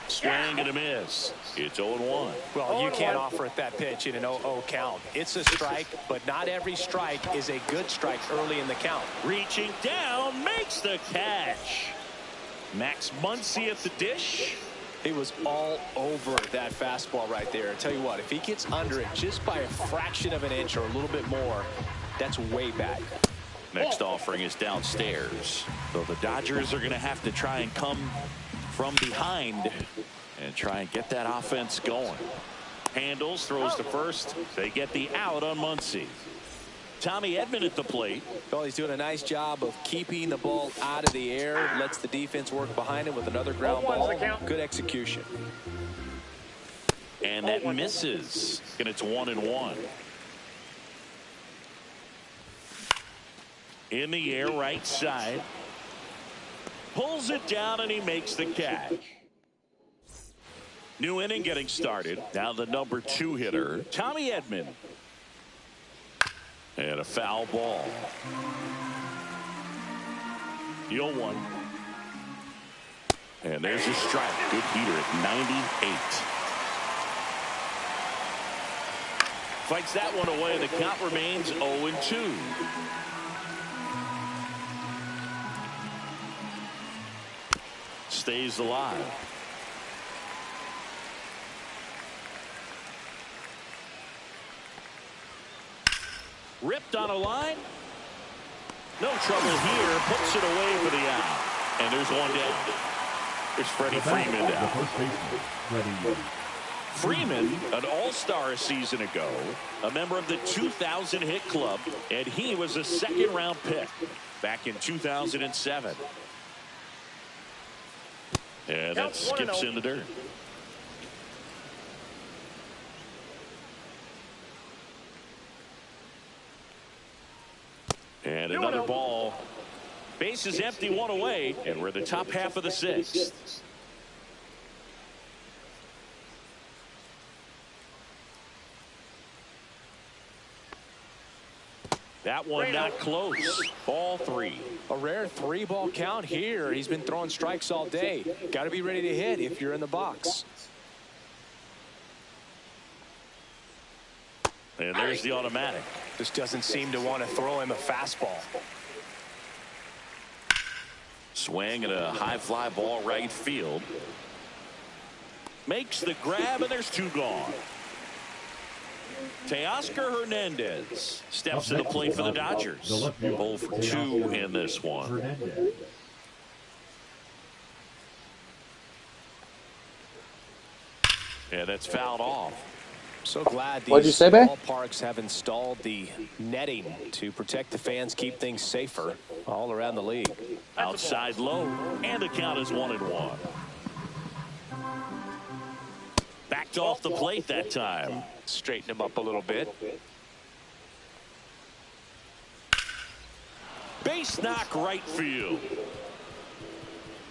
Swing and a miss. It's 0-1. Well, you can't offer it that pitch in an 0-0 count. It's a strike, but not every strike is a good strike early in the count. Reaching down, makes the catch. Max Muncy at the dish. He was all over that fastball right there. I tell you what, if he gets under it just by a fraction of an inch or a little bit more, that's way back. Next offering is downstairs. So the Dodgers are going to have to try and come from behind and try and get that offense going. Handles, throws to first. They get the out on Muncy. Tommy Edman at the plate. Well, he's doing a nice job of keeping the ball out of the air. Lets the defense work behind him with another ground ball. Good execution. And that misses. And it's 1-1. In the air, right side. Pulls it down, and he makes the catch. New inning getting started. Now the number 2 hitter, Tommy Edman. And a foul ball. 0-1. And there's a strike. Good heater at 98. Fights that one away. The count remains 0-2. Stays alive. Ripped on a line. No trouble here. Puts it away for the out. And there's one down. There's Freddie Freeman down. Freeman, an all-star a season ago, a member of the 2000 hit club, and he was a second-round pick back in 2007. And that skips in the dirt. And another ball. Base is empty, 1 away, and we're the top half of the 6th. That one not close. Ball 3. A rare 3-ball count here. He's been throwing strikes all day. Got to be ready to hit if you're in the box. And there's the automatic. Just doesn't seem to want to throw him a fastball. Swing and a high fly ball right field. Makes the grab, and there's 2 gone. Teoscar Hernandez steps to the plate for the Dodgers. 0 for 2 in this one. And that's fouled off. So glad these What'd you say, Ben? ballparks have installed the netting to protect the fans, keep things safer all around the league. Outside low, and the count is 1-1. Backed off the plate that time. Straighten him up a little bit. Base knock right field.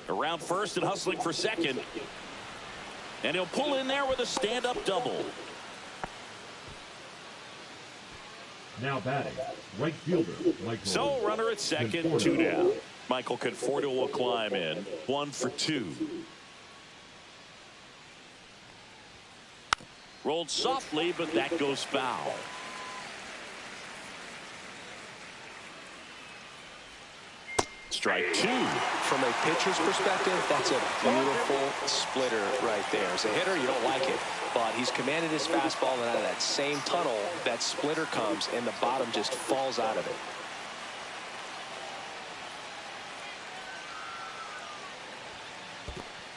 Around first and hustling for second. And he'll pull in there with a stand-up double. Now batting, right fielder, Michael. So runner at second, Conforto. 2 down. Michael Conforto will climb in. 1 for 2. Rolled softly, but that goes foul. strike two. From a pitcher's perspective, that's a beautiful splitter right there. As a hitter, you don't like it, but he's commanded his fastball, and out of that same tunnel, that splitter comes, and the bottom just falls out of it.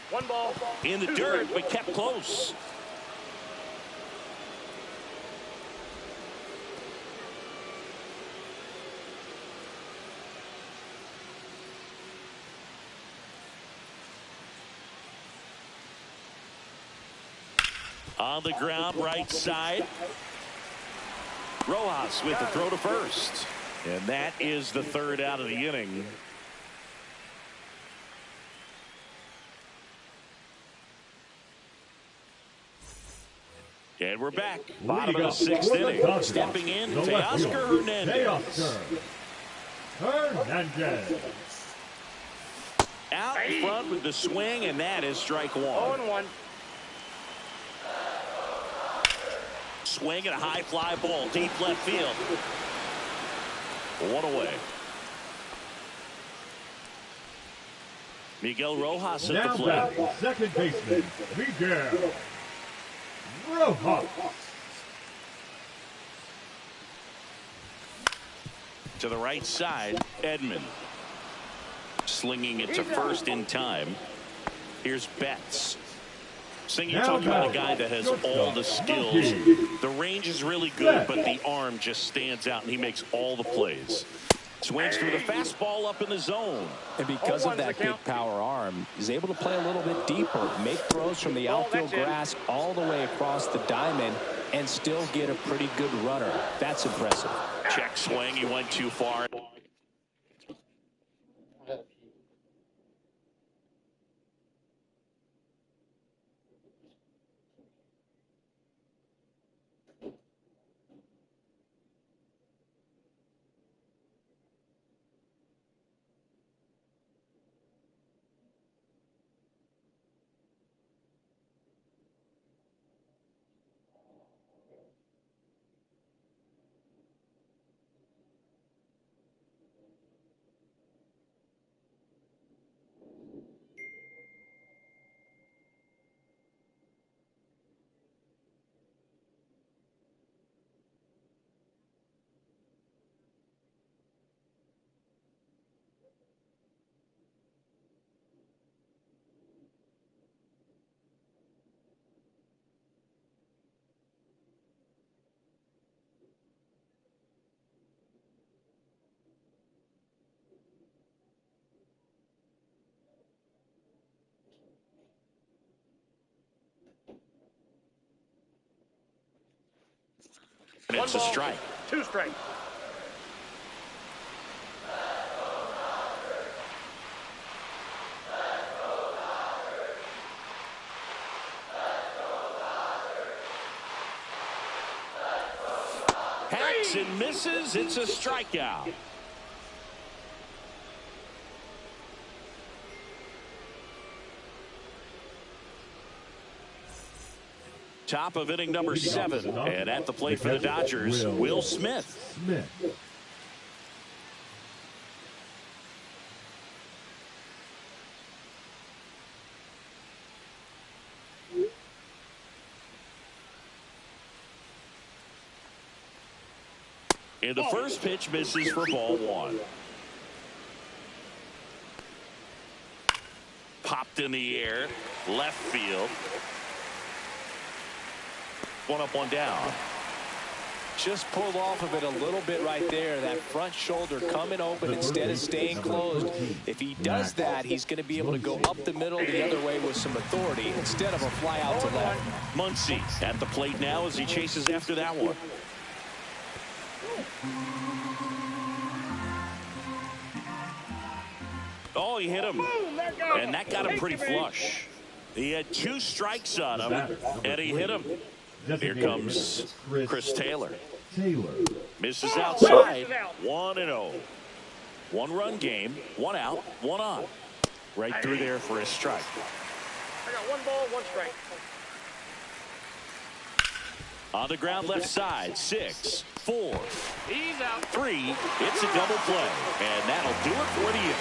One ball. In the dirt, but kept close. On the ground, right side. Rojas with the throw to first. And that is the third out of the inning. And we're back. Bottom of the sixth inning. Stepping in, Teoscar Hernandez. Out in front with the swing, and that is strike one. 0-1. Swing and a high fly ball, deep left field. One away. Miguel Rojas at the plate. Second baseman, Miguel Rojas. To the right side, Edman. Slinging it to first in time. Here's Betts. Sing, you're talking about a guy that has all the skills. The range is really good, but the arm just stands out, and he makes all the plays. Swings through the fastball up in the zone. And because of that big power arm, he's able to play a little bit deeper, make throws from the outfield grass all the way across the diamond, and still get a pretty good runner. That's impressive. Check swing. He went too far. And it's a strike. 2 strikes. Hacks and misses. It's a strikeout. Top of inning number 7. And at the plate for the Dodgers, Will Smith. And the first pitch misses for ball 1. Popped in the air, left field. One up, one down. Just pulled off of it a little bit right there. That front shoulder coming open instead of staying closed. If he does that, he's going to be able to go up the middle the other way with some authority instead of a fly out to left. Muncy at the plate now as he chases after that one. Oh, he hit him. And that got him pretty flush. He had 2 strikes on him, and he hit him. Here comes Chris Taylor. Misses outside. 1-0. 1-run game. 1 out. 1 on. Right through there for a strike. I got 1 ball, 1 strike. On the ground left side, 6, 4, He's out. 3. It's a double play, and that'll do it for the inning.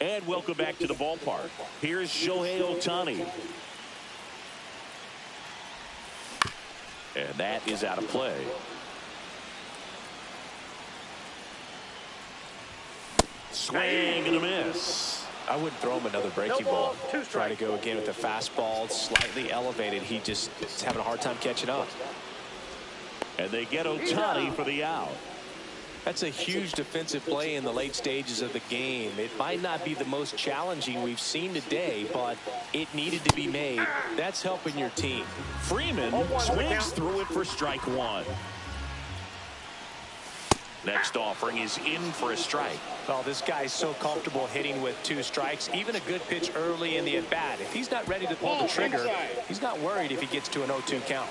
And welcome back to the ballpark. Here's Shohei Ohtani. And that is out of play. Swing and a miss. I wouldn't throw him another breaking No ball. ball, 2 Try to strikes. go again with the fastball, slightly elevated. He just is having a hard time catching up. And they get Ohtani for the out. That's a huge defensive play in the late stages of the game. It might not be the most challenging we've seen today, but it needed to be made. That's helping your team. Freeman swings through it for strike 1. Next offering is in for a strike. Well, this guy's so comfortable hitting with 2 strikes. Even a good pitch early in the at-bat. If he's not ready to pull the trigger, he's not worried if he gets to an 0-2 count.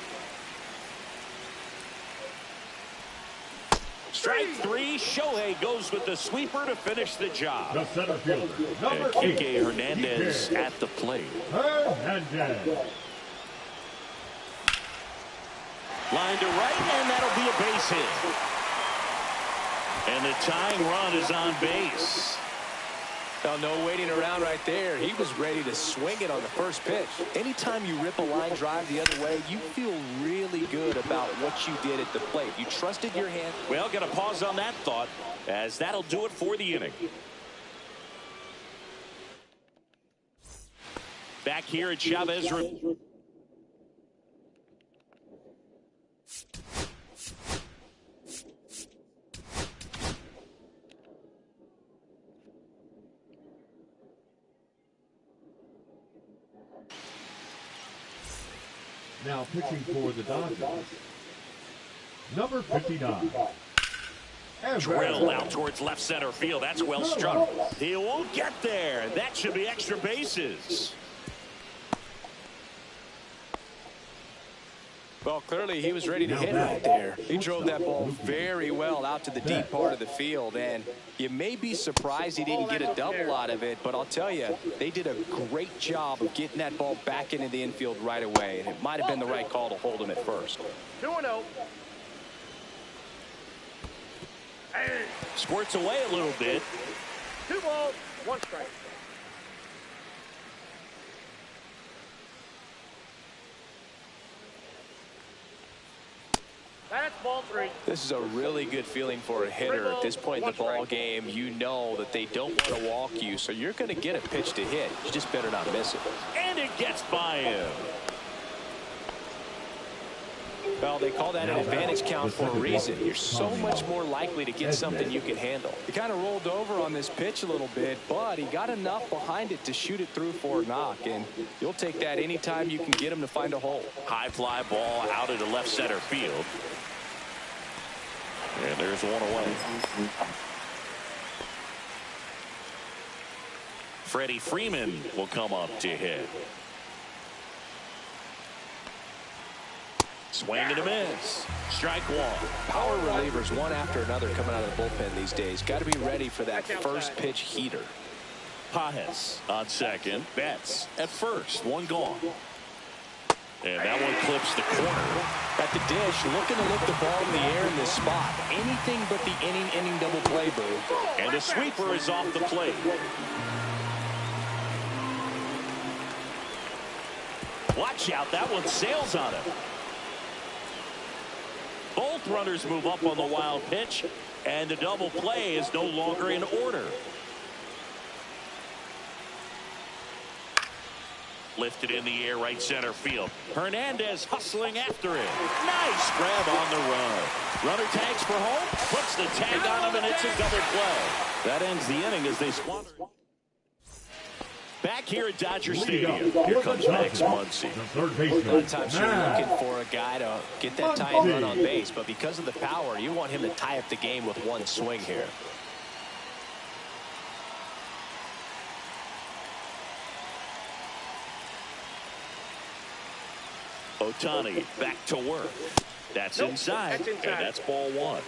Strike 3. Shohei goes with the sweeper to finish the job. The center fielder, number And 8, Kike Hernandez Kike at the plate. Hernandez. Line to right, and that'll be a base hit. And the tying run is on base. Well, no waiting around right there. He was ready to swing it on the first pitch. Anytime you rip a line drive the other way, you feel really good about what you did at the plate. You trusted your hand. Well, got to pause on that thought, as that'll do it for the inning. Back here at Chavez. Now pitching for the Dodgers, number 59. Drilled out towards left center field. That's well struck. He won't get there. That should be extra bases. Well, clearly he was ready to hit right there. He drove that ball very well out to the deep part of the field, and you may be surprised he didn't get a double out of it, but I'll tell you, they did a great job of getting that ball back into the infield right away, and it might have been the right call to hold him at first. 2-0. Squirts away a little bit. 2 balls, 1 strike. That's ball 3. This is a really good feeling for a hitter at this point in the ball game. You know that they don't want to walk you, so you're going to get a pitch to hit. You just better not miss it. And it gets by him. Well, they call that an advantage count for a reason. You're so much more likely to get something you can handle. He kind of rolled over on this pitch a little bit, but he got enough behind it to shoot it through for a knock, and you'll take that anytime you can get him to find a hole. High fly ball out into left center field. And there's one away. Freddie Freeman will come up to hit. Swing and a miss. Strike 1. Power relievers one after another coming out of the bullpen these days. Got to be ready for that first pitch heater. Pages on second. Betts at first. One gone. And that one clips the corner. At the dish, looking to lift the ball in the air in this spot. Anything but the inning double play, Boo. And the sweeper is off the plate. Watch out, that one sails on him. Both runners move up on the wild pitch, and the double play is no longer in order. Lifted in the air, right center field. Hernandez hustling after it. Nice grab on the run. Runner tags for home, puts the tag on him, and it's a double play. That ends the inning as they squander. Back here at Dodger Stadium, here comes Max Muncy. The third baseman, A lot of times you're Max looking for a guy to get that tying run on base, but because of the power, you want him to tie up the game with one swing here. Ohtani back to work. That's inside, and that's ball 1.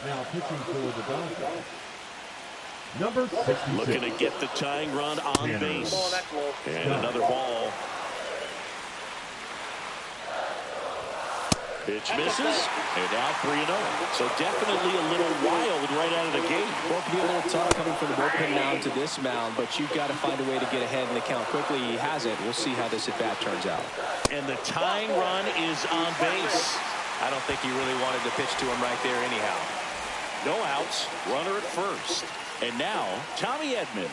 Now pitching for the Dodgers, number 66. Looking to get the tying run on base. And another ball. Pitch misses, and now 3-0. So definitely a little wild right out of the gate. Well, it'll be a little tough coming from the bullpen now to this mound, but you've got to find a way to get ahead in the count quickly. He hasn't. We'll see how this at-bat turns out. And the tying run is on base. I don't think he really wanted to pitch to him right there anyhow. No outs, runner at first. And now, Tommy Edman.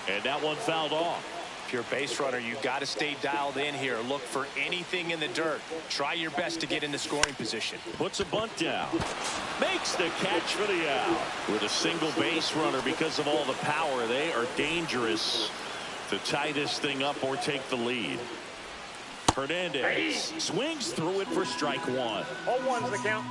And that one fouled off. If you're a base runner, you've got to stay dialed in here. Look for anything in the dirt. Try your best to get in the scoring position. Puts a bunt down. Makes the catch for the out. With a single base runner, because of all the power, they are dangerous to tie this thing up or take the lead. Hernandez swings through it for strike one. 0-1's the count.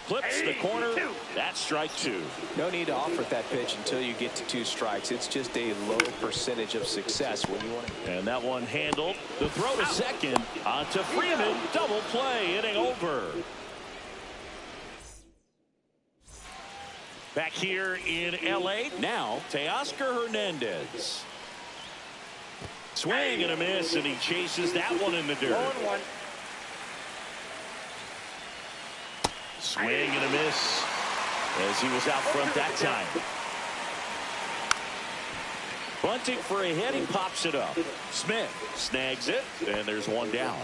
Clips the corner. That's strike two. No need to offer that pitch until you get to 2 strikes. It's just a low percentage of success when you want to. And that one handled. The throw to second. On to Freeman. Double play. Inning over. Back here in L.A. Now, Teoscar Hernandez. Swing and a miss, and he chases that one in the dirt. 0-1. Swing and a miss as he was out front that time. Bunting for a hit, he pops it up. Smith snags it, and there's one down.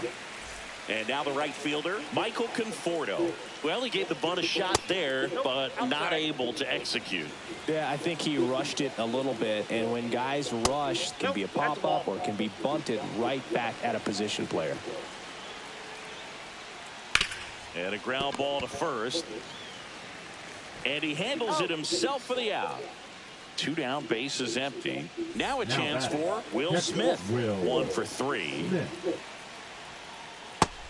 And now the right fielder, Michael Conforto. Well, he gave the bunt a shot there, but not able to execute. Yeah, I think he rushed it a little bit, and when guys rush, it can be a pop-up or it can be bunted right back at a position player. And a ground ball to first. And he handles it himself for the out. 2 down, base is empty. Now a chance for Will Smith. 1 for 3.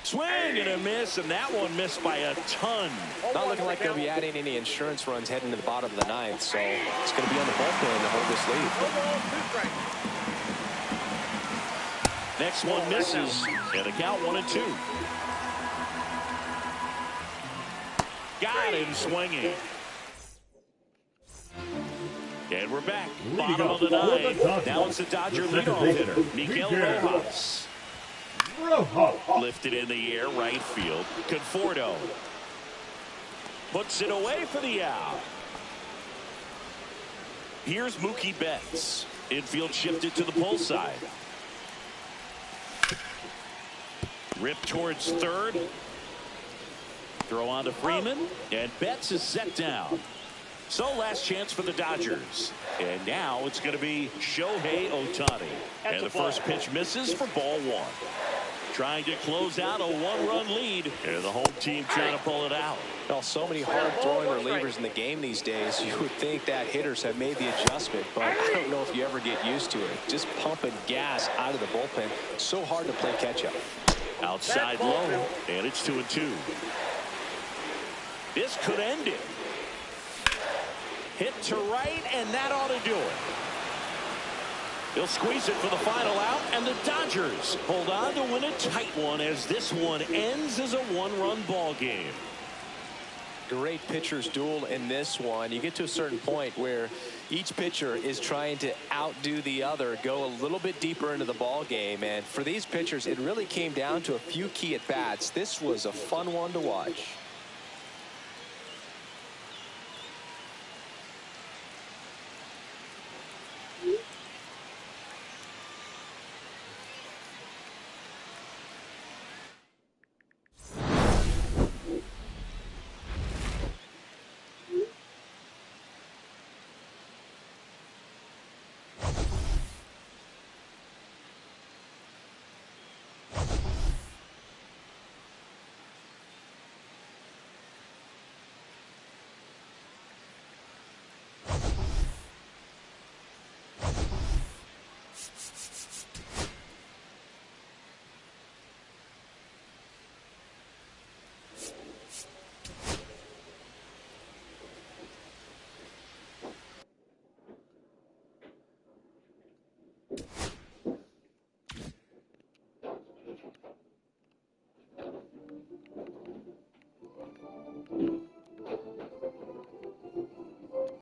Swing and a miss, and that one missed by a ton. Not looking like they'll be adding any insurance runs heading to the bottom of the 9th, so it's going to be on the bullpen to hold this lead. Next one misses, and a count 1-2. Got him swinging. And we're back. Bottom of the 9th. Now it's the Dodger leadoff hitter, Miguel Rojas. Lifted in the air, right field. Conforto puts it away for the out. Here's Mookie Betts. Infield shifted to the pull side. Ripped towards third. Throw on to Freeman, and Betts is set down. So last chance for the Dodgers. And now it's going to be Shohei Ohtani. And the first pitch misses for ball 1. Trying to close out a 1-run lead. And the home team trying to pull it out. Well, so many hard-throwing relievers in the game these days, you would think that hitters have made the adjustment, but I don't know if you ever get used to it. Just pumping gas out of the bullpen. So hard to play catch-up. Outside low, and it's 2-2. This could end it. Hit to right, and that ought to do it. He'll squeeze it for the final out, and the Dodgers hold on to win a tight one as this one ends as a 1-run ball game. Great pitchers duel in this one. You get to a certain point where each pitcher is trying to outdo the other, go a little bit deeper into the ball game, and for these pitchers, it really came down to a few key at-bats. This was a fun one to watch.